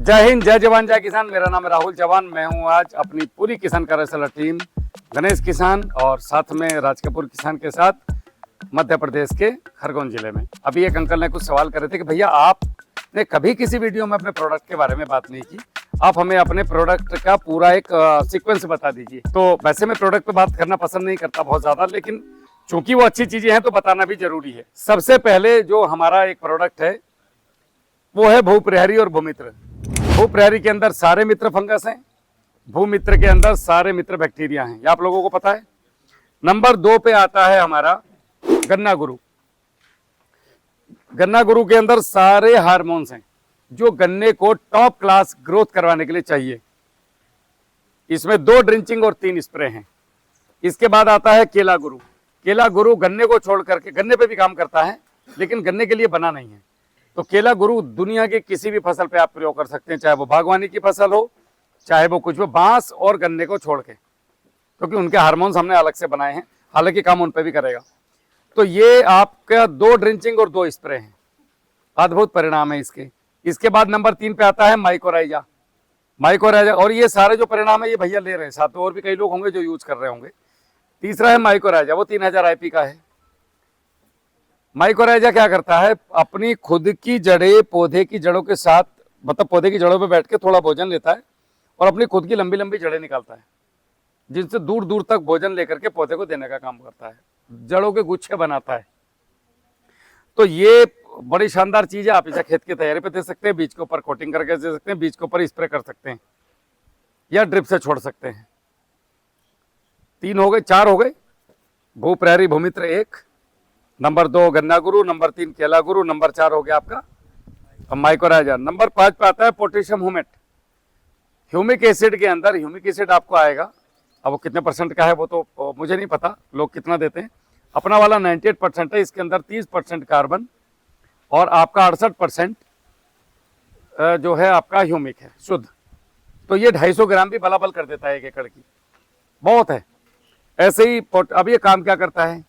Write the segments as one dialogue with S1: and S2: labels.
S1: जय हिंद, जय जवान, जय किसान। मेरा नाम है राहुल चौहान। मैं हूं आज अपनी पूरी किसान कार्यशाला टीम गणेश किसान और साथ में राज कपूर किसान के साथ मध्य प्रदेश के खरगोन जिले में। अभी एक अंकल ने कुछ सवाल करे थे कि भैया आपने कभी किसी वीडियो में अपने प्रोडक्ट के बारे में बात नहीं की, आप हमें अपने प्रोडक्ट का पूरा एक सीक्वेंस बता दीजिए। तो वैसे मैं प्रोडक्ट पे बात करना पसंद नहीं करता बहुत ज्यादा, लेकिन चूंकि वो अच्छी चीजें हैं तो बताना भी जरूरी है। सबसे पहले जो हमारा एक प्रोडक्ट है वो है भूप्रहरी और भूमित्र। भूप्रहरी के अंदर सारे मित्र फंगस हैं, भूमित्र के अंदर सारे मित्र बैक्टीरिया हैं, ये आप लोगों को पता है। नंबर 2 पे आता है हमारा गन्ना गुरु। गन्ना गुरु के अंदर सारे हार्मोन्स हैं जो गन्ने को टॉप क्लास ग्रोथ करवाने के लिए चाहिए। इसमें 2 ड्रिंचिंग और 3 स्प्रे हैं। इसके बाद आता है केला गुरु। केला गुरु गन्ने को छोड़ करके, गन्ने पे भी काम करता है लेकिन गन्ने के लिए बना नहीं है। तो केला गुरु दुनिया के किसी भी फसल पे आप प्रयोग कर सकते हैं, चाहे वो बागवानी की फसल हो, चाहे वो कुछ भी, बांस और गन्ने को छोड़ के, क्योंकि उनके हार्मोन्स हमने अलग से बनाए हैं, हालांकि काम उन पे भी करेगा। तो ये आपका 2 ड्रिंचिंग और 2 स्प्रे हैं, अद्भुत परिणाम है इसके। इसके बाद नंबर 3 पे आता है माइकोराइजा। माइकोराइजा, और ये सारे जो परिणाम है ये भैया ले रहे हैं, साथ में और भी कई लोग होंगे जो यूज कर रहे होंगे। तीसरा है माइकोराइजा, वो 3000 IP का है। माइकोराइजा क्या करता है, अपनी खुद की जड़ें पौधे की जड़ों के साथ, मतलब पौधे की जड़ों पे बैठ के थोड़ा भोजन लेता है और अपनी खुद की लंबी लंबी जड़ें निकालता है, जिनसे दूर दूर तक भोजन लेकर के पौधे को देने का काम करता है, जड़ों के गुच्छे बनाता है। तो ये बड़ी शानदार चीज है। आप इसे खेत की तैयारी पे दे सकते हैं, बीज के ऊपर कोटिंग करके दे सकते हैं, बीज के ऊपर स्प्रे कर सकते हैं या ड्रिप से छोड़ सकते हैं। 3 हो गए, 4 हो गए, भूप्रहरी भूमित्र 1, नंबर 2 गन्ना गुरु, नंबर 3 केला गुरु, नंबर 4 हो गया आपका माइकोराइजा। नंबर 5 पे आता है पोटेशियम ह्यूमेट। ह्यूमिक एसिड के अंदर ह्यूमिक एसिड आपको आएगा, अब वो कितने % का है वो तो मुझे नहीं पता, लोग कितना देते हैं। अपना वाला 98% है, इसके अंदर 30% कार्बन और आपका 68% जो है आपका ह्यूमिक है शुद्ध। तो ये 250 ग्राम भी बलाबल कर देता है 1 एकड़ की, बहुत है। ऐसे ही अब ये काम क्या करता है,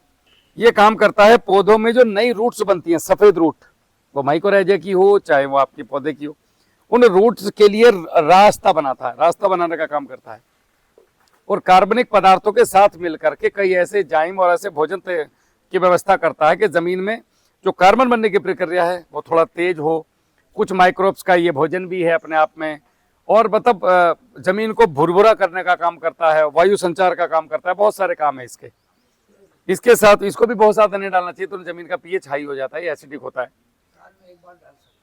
S1: ये काम करता है पौधों में जो नई रूट्स बनती हैं, सफेद रूट, वो माइकोराइजा की हो चाहे वो आपकी पौधे की हो, उन रूट्स के लिए रास्ता बनाता है, रास्ता बनाने का काम करता है। और कार्बनिक पदार्थों के साथ मिलकर के कई ऐसे जाइम और ऐसे भोजन की व्यवस्था करता है कि जमीन में जो कार्बन बनने की प्रक्रिया है वो थोड़ा तेज हो। कुछ माइक्रोब्स का ये भोजन भी है अपने आप में, और मतलब जमीन को भुरभुरा करने का काम करता है, वायु संचार का काम करता है, बहुत सारे काम है इसके। इसके साथ इसको भी बहुत ज्यादा नहीं डालना चाहिए, तो जमीन का पीएच हाई हो जाता है, एसिडिक होता है।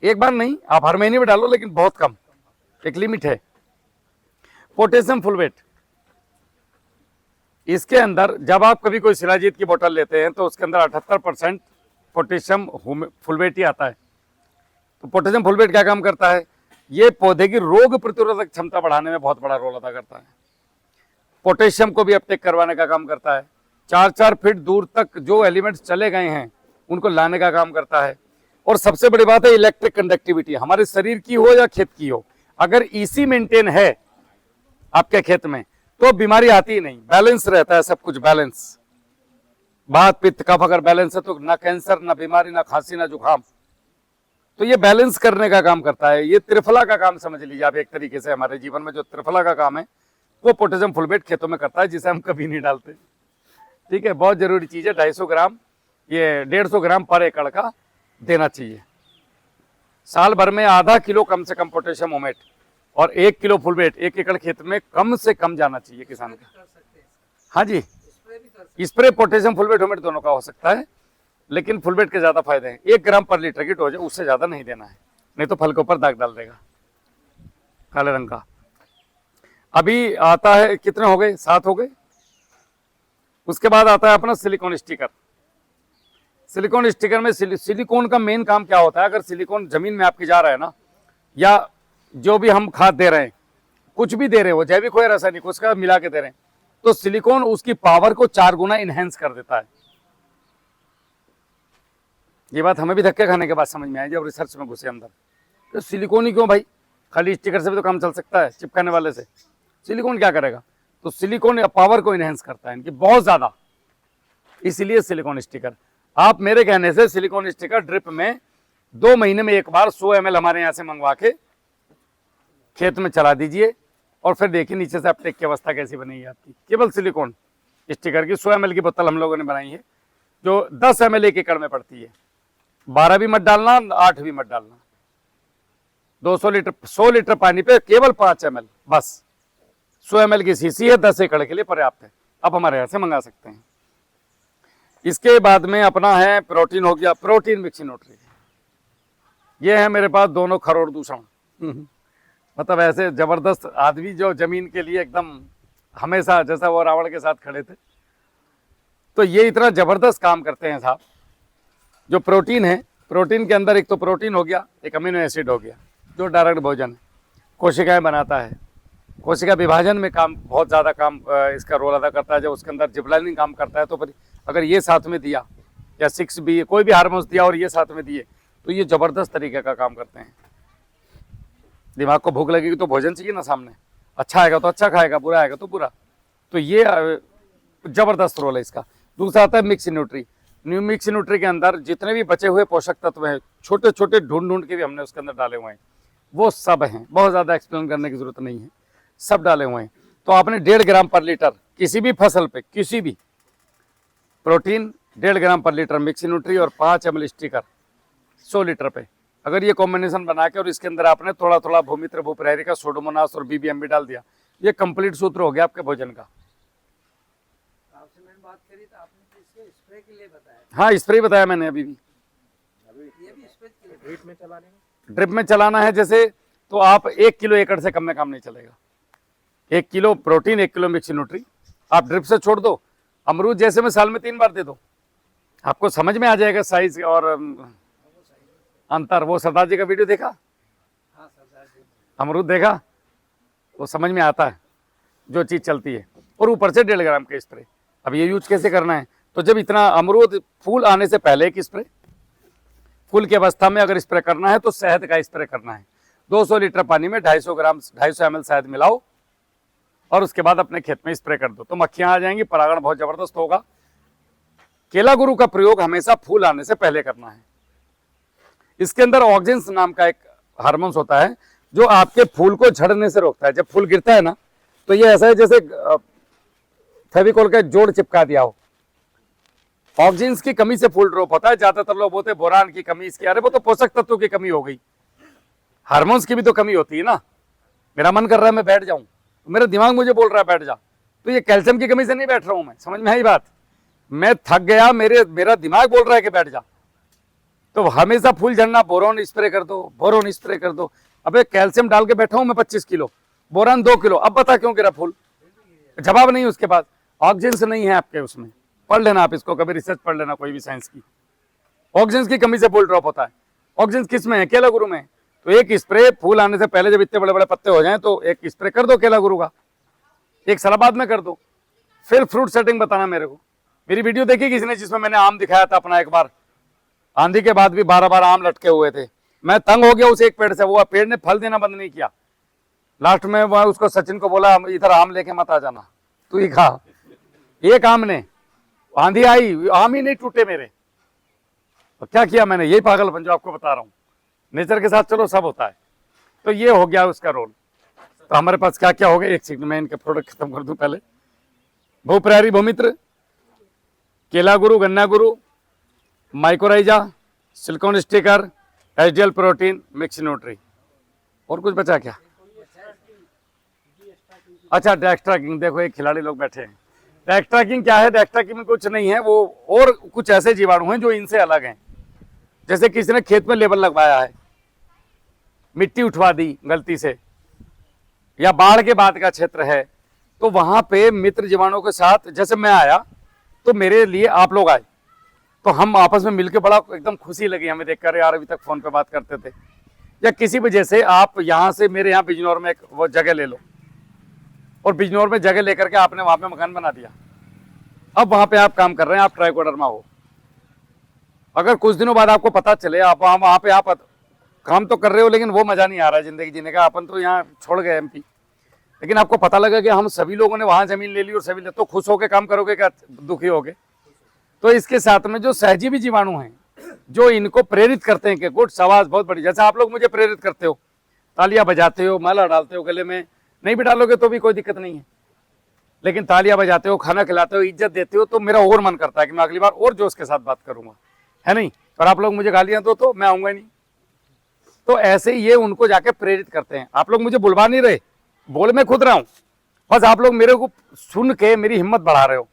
S1: एक बार नहीं, आप हर महीने में डालो, लेकिन बहुत कम, एक लिमिट है। पोटेशियम फुलवेट, इसके अंदर जब आप कभी कोई शिलाजीत की बोतल लेते हैं तो उसके अंदर 78% पोटेशियम फुलवेट ही आता है। तो पोटेशियम फुलवेट क्या काम करता है, ये पौधे की रोग प्रतिरोधक क्षमता बढ़ाने में बहुत बड़ा रोल अदा करता है। पोटेशियम को भी अपटेक करवाने का काम करता है। 4-4 फीट दूर तक जो एलिमेंट्स चले गए हैं उनको लाने का काम करता है। और सबसे बड़ी बात है इलेक्ट्रिक कंडक्टिविटी, हमारे शरीर की हो या खेत की हो, अगर ईसी मेंटेन है आपके खेत में तो बीमारी आती ही नहीं, बैलेंस रहता है सब कुछ, बैलेंस। बात पित्त कफ अगर बैलेंस है तो ना कैंसर, ना बीमारी, ना खांसी, ना जुकाम। तो ये बैलेंस करने का काम करता है। ये त्रिफला का काम समझ लीजिए आप एक तरीके से। हमारे जीवन में जो त्रिफला का काम है वो पोटेशियम फुलवेट खेतों में करता है, जिसे हम कभी नहीं डालते। ठीक है, बहुत जरूरी चीज है। 250 ग्राम, ये 150 ग्राम पर एकड़ का देना चाहिए। साल भर में आधा किलो कम से कम पोटेशियम ह्यूमेट और 1 किलो फुलवेट 1 एकड़ खेत में कम से कम जाना चाहिए किसान का। हाँ जी, स्प्रे पोटेशियम फुलवेट ह्यूमेट दोनों का हो सकता है, लेकिन फुलवेट के ज्यादा फायदे हैं। 1 ग्राम पर लीटर की डोज है, उससे ज्यादा नहीं देना है, नहीं तो फल के ऊपर दाग डाल देगा काले रंग का। अभी आता है, कितने हो गए, 7 हो गए। उसके बाद आता है अपना सिलिकॉन स्टिकर। सिलिकॉन स्टिकर में सिलिकॉन का मेन काम क्या होता है, अगर सिलिकॉन जमीन में आपकी जा रहा है ना, या जो भी हम खाद दे रहे हैं, कुछ भी दे रहे हो, जैविक हो या रासायनिक, उसका मिला के दे रहे हैं, तो सिलिकॉन उसकी पावर को 4 गुना इनहेंस कर देता है। ये बात हमें भी धक्के खाने के बाद समझ में आई जब रिसर्च में घुसे अंदर। तो सिलिकॉन ही क्यों भाई, खाली स्टिकर से भी तो काम चल सकता है, चिपकाने वाले से सिलिकॉन क्या करेगा। तो सिलिकॉन पावर को इनहेंस करता है इनकी बहुत ज्यादा, इसीलिए सिलिकॉन स्टिकर। आप मेरे कहने से सिलिकॉन स्टिकर ड्रिप में 2 महीने में एक बार 100 ml हमारे यहाँ से मंगवा के खेत में चला दीजिए और फिर देखिए नीचे से अपटेक की अवस्था कैसी बनेगी आपकी। केवल सिलिकॉन स्टिकर की 100 ml की बोतल हम लोगों ने बनाई है, जो 10 ml 1 एकड़ में पड़ती है। 12 भी मत डालना, 8 भी मत डालना। 200 लीटर 100 लीटर पानी पे केवल 5 ml बस। 100 ml की शीशी है, 10 एकड़ के लिए पर्याप्त है। आप हमारे यहाँ से मंगा सकते हैं। इसके बाद में अपना है प्रोटीन हो गया, प्रोटीन मिक्स न्यूट्री। ये है मेरे पास दोनों खरोड़ दूषण। मतलब ऐसे जबरदस्त आदमी जो जमीन के लिए एकदम हमेशा, जैसा वो रावण के साथ खड़े थे, तो ये इतना जबरदस्त काम करते हैं साहब। जो प्रोटीन है, प्रोटीन के अंदर एक तो प्रोटीन हो गया, एक अमीनो एसिड हो गया, जो डायरेक्ट भोजन कोशिकाएं बनाता है। कोशिका विभाजन में काम बहुत ज़्यादा काम इसका रोल अदा करता है। जब उसके अंदर जिबलानिन काम करता है, तो फिर अगर ये साथ में दिया या 6B कोई भी हार्मोन्स दिया और ये साथ में दिए, तो ये ज़बरदस्त तरीके का काम करते हैं। दिमाग को भूख लगेगी तो भोजन चाहिए ना सामने, अच्छा आएगा तो अच्छा खाएगा, बुरा आएगा तो बुरा। तो ये ज़बरदस्त रोल है इसका। दूसरा आता है मिक्स न्यूट्री। मिक्स न्यूट्री के अंदर जितने भी बचे हुए पोषक तत्व हैं, छोटे छोटे ढूंढ के भी हमने उसके अंदर डाले हुए हैं, वो सब हैं। बहुत ज़्यादा एक्सप्लेन करने की जरूरत नहीं है, सब डाले हुए हैं। तो आपने 1.5 ग्राम पर लीटर किसी भी फसल पे, किसी भी प्रोटीन 1.5 ग्राम पर लीटर मिक्स न्यूट्री और 5 ml स्टिकर 100 लीटर पे, अगर ये कॉम्बिनेशन बना के और इसके अंदर आपने थोड़ा थोड़ा भूमित्र, भूप्रहरी का, सोडोमोनास और BBM भी डाल दिया, ये कंप्लीट सूत्र हो गया आपके भोजन का।
S2: आपसे मैंने बात करी तो आपने तो इसके स्प्रे के लिए बताया।
S1: हाँ, स्प्रे बताया मैंने अभी भी।
S2: ये भी स्प्रे के लिए ड्रिप में चलाने में,
S1: ड्रिप में चलाना है जैसे, तो आप 1 किलो एकड़ से कम में काम नहीं चलेगा। 1 kilo protein, 1 kilo mix nutri आप ड्रिप से छोड़ दो। अमरूद जैसे में साल में 3 बार दे दो, आपको समझ में आ जाएगा साइज और अंतर। वो सरदार जी का वीडियो देखा?
S2: हाँ सरदार जी,
S1: अमरूद देखा? वो समझ में आता है जो चीज़ चलती है। और ऊपर से 1.5 ग्राम के स्प्रे। अब ये यूज कैसे करना है? तो जब इतना अमरूद फूल आने से पहले एक स्प्रे, फूल की अवस्था में अगर स्प्रे करना है तो शहद का स्प्रे करना है। 200 लीटर पानी में 250 ml शहद मिलाओ और उसके बाद अपने खेत में स्प्रे कर दो, तो मक्खियां आ जाएंगी, परागण बहुत जबरदस्त होगा। केला गुरु का प्रयोग हमेशा फूल आने से पहले करना है। इसके अंदर ऑक्जेंस नाम का एक हार्मोन्स होता है जो आपके फूल को झड़ने से रोकता है। जब फूल गिरता है ना, तो ये ऐसा है जैसे फेविकोल का जोड़ चिपका दिया हो। ऑक्जेंस की कमी से फूल ड्रॉप होता है। ज्यादातर लोग बोलते हैं बोरान की कमी, इसकी, अरे वो तो पोषक तत्वों की कमी हो गई। हार्मोन्स की भी तो कमी होती है ना। मेरा मन कर रहा है मैं बैठ जाऊं, तो मेरा दिमाग मुझे बोल रहा है बैठ जा, तो ये कैल्शियम की कमी से नहीं बैठ रहा हूं मैं। समझ में आई बात? मैं थक गया, मेरा दिमाग बोल रहा है कि बैठ जा, तो हमेशा फूल झड़ना, बोरोन स्प्रे कर दो, बोरोन स्प्रे कर दो। अबे कैल्शियम डाल के बैठा हूं मैं 25 किलो, बोरान 2 किलो, अब बता क्यों गिरा फूल? जवाब नहीं उसके बाद। ऑक्सीजन नहीं है आपके उसमें, पढ़ लेना आप इसको, कभी रिसर्च पढ़ लेना कोई भी साइंस की। ऑक्सीजन की कमी से फूल ड्रॉप होता है। ऑक्सीजन किस में है? केला गुरु में। तो एक स्प्रे फूल आने से पहले, जब इतने बड़े बड़े पत्ते हो जाएं, तो एक स्प्रे कर दो केला गुरु का, एक साल बाद में कर दो। फिर फ्रूट सेटिंग बताना मेरे को। मेरी वीडियो देखी किसी ने जिसमें मैंने आम दिखाया था अपना, एक बार आंधी के बाद भी 12 आम लटके हुए थे। मैं तंग हो गया उस एक पेड़ से, वो पेड़ ने फल देना बंद नहीं किया। लास्ट में वह उसको सचिन को बोला इधर आम लेके मत आ जाना, तू ही खा। एक आम ने, आंधी आई, आम ही नहीं टूटे मेरे। तो क्या किया मैंने? यही पागलपन जो आपको बता रहा हूँ। नेचर के साथ चलो सब होता है। तो ये हो गया उसका रोल। तो हमारे पास क्या क्या हो गया, एक सेकंड में इनके प्रोडक्ट खत्म कर दूं पहले। भूप्रहरी भूमित्र, केला गुरु, गन्ना गुरु, mycorrhiza, silicon sticker, HDL protein, mix nutri. और कुछ बचा क्या? अच्छा, डेक्स्ट्राकिंग। देखो एक खिलाड़ी लोग बैठे हैं। डेक्स्ट्राकिंग क्या है? डेक्स्ट्राकिंग में कुछ नहीं है, वो और कुछ ऐसे जीवाणु हैं जो इनसे अलग हैं। जैसे किसी ने खेत में लेबल लगवाया है, मिट्टी उठवा दी गलती से, या बाढ़ के बाद का क्षेत्र है, तो वहां पे मित्र जीवाणुओं के साथ, जैसे मैं आया तो मेरे लिए आप लोग आए, तो हम आपस में मिलके बड़ा एकदम खुशी लगी हमें देखकर, यार अभी तक फोन पे बात करते थे। या किसी वजह से आप यहाँ से मेरे यहाँ बिजनौर में एक वो जगह ले लो, और बिजनौर में जगह लेकर के आपने वहां पे मकान बना दिया। अब वहां पे आप काम कर रहे हैं, आप ट्राइकोडर्मा हो। अगर कुछ दिनों बाद आपको पता चले आप वहां पे आप काम तो कर रहे हो, लेकिन वो मजा नहीं आ रहा है जिंदगी जीने का, अपन तो यहाँ छोड़ गए MP, लेकिन आपको पता लगा कि हम सभी लोगों ने वहां जमीन ले ली और सभी, तो खुश होकर काम करोगे क्या दुखी होगे? तो इसके साथ में जो सहजीवी जीवाणु हैं जो इनको प्रेरित करते हैं कि गुड, शाबाश, बहुत बड़ी, जैसा आप लोग मुझे प्रेरित करते हो, तालियां बजाते हो, माला डालते हो गले में, नहीं भी डालोगे तो भी कोई दिक्कत नहीं है, लेकिन तालियां बजाते हो, खाना खिलाते हो, इज्जत देते हो, तो मेरा और मन करता है कि मैं अगली बार और जोश के साथ बात करूंगा, है नहीं। और आप लोग मुझे गालियां दो तो मैं आऊंगा ही नहीं। तो ऐसे ये उनको जाके प्रेरित करते हैं। आप लोग मुझे बुलवा नहीं रहे, बोल मैं खुद रहा हूं, बस आप लोग मेरे को सुन के मेरी हिम्मत बढ़ा रहे हो,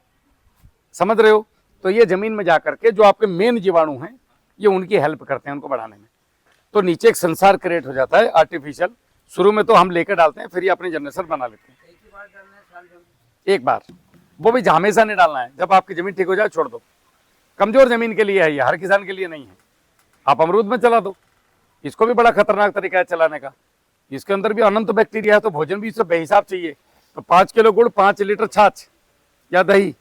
S1: समझ रहे हो। तो ये जमीन में जाकर के जो आपके मेन जीवाणु हैं, ये उनकी हेल्प करते हैं उनको बढ़ाने में। तो नीचे एक संसार क्रिएट हो जाता है आर्टिफिशियल। शुरू में तो हम लेकर डालते हैं, फिर ये अपनी जनरेशन बना लेते हैं।
S2: एक ही बार डालना है साल में?
S1: एक बार, वो भी हमेशा नहीं डालना है, जब आपकी जमीन ठीक हो जाए छोड़ दो। कमजोर जमीन के लिए है ये, हर किसान के लिए नहीं है। आप अमरूद में चला दो, इसको भी बड़ा खतरनाक तरीका है चलाने का, इसके अंदर भी अनंत बैक्टीरिया है, तो भोजन भी इससे बेहिसाब चाहिए। तो 5 किलो गुड़, 5 लीटर छाछ या दही,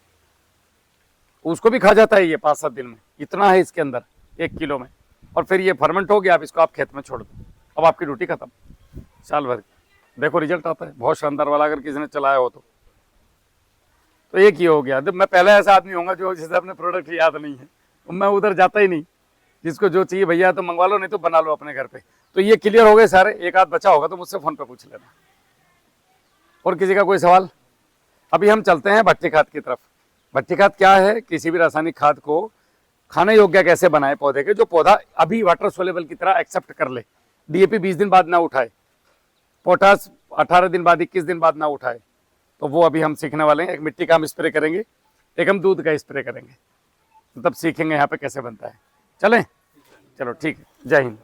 S1: उसको भी खा जाता है ये 5-7 दिन में, इतना है इसके अंदर 1 किलो में। और फिर ये फर्मेंट हो गया, आप इसको आप खेत में छोड़ दो, अब आपकी ड्यूटी खत्म, साल भर की। देखो रिजल्ट आता है बहुत शानदार वाला, अगर किसी ने चलाया हो तो एक ही हो गया। जब मैं पहले ऐसा आदमी होऊंगा जो जिसे अपने प्रोडक्ट याद नहीं है, तो मैं उधर जाता ही नहीं। जिसको जो चाहिए भैया तो मंगवा लो, नहीं तो बना लो अपने घर पे। तो ये क्लियर हो गए सारे, एक आध बचा होगा तो मुझसे फोन पे पूछ लेना। और किसी का कोई सवाल? अभी हम चलते हैं भट्टी खाद की तरफ। भट्टी खाद क्या है? किसी भी रासायनिक खाद को खाने योग्य कैसे बनाए पौधे के, जो पौधा अभी वाटर सोलेबल की तरह एक्सेप्ट कर ले। डीएपी 20 दिन बाद ना उठाए, पोटास 18 दिन बाद, 21 दिन बाद ना उठाए, तो वो अभी हम सीखने वाले हैं। एक मिट्टी का हम स्प्रे करेंगे, एक हम दूध का स्प्रे करेंगे, तब सीखेंगे यहाँ पे कैसे बनता है। चलें? चलो ठीक है, जय हिंद।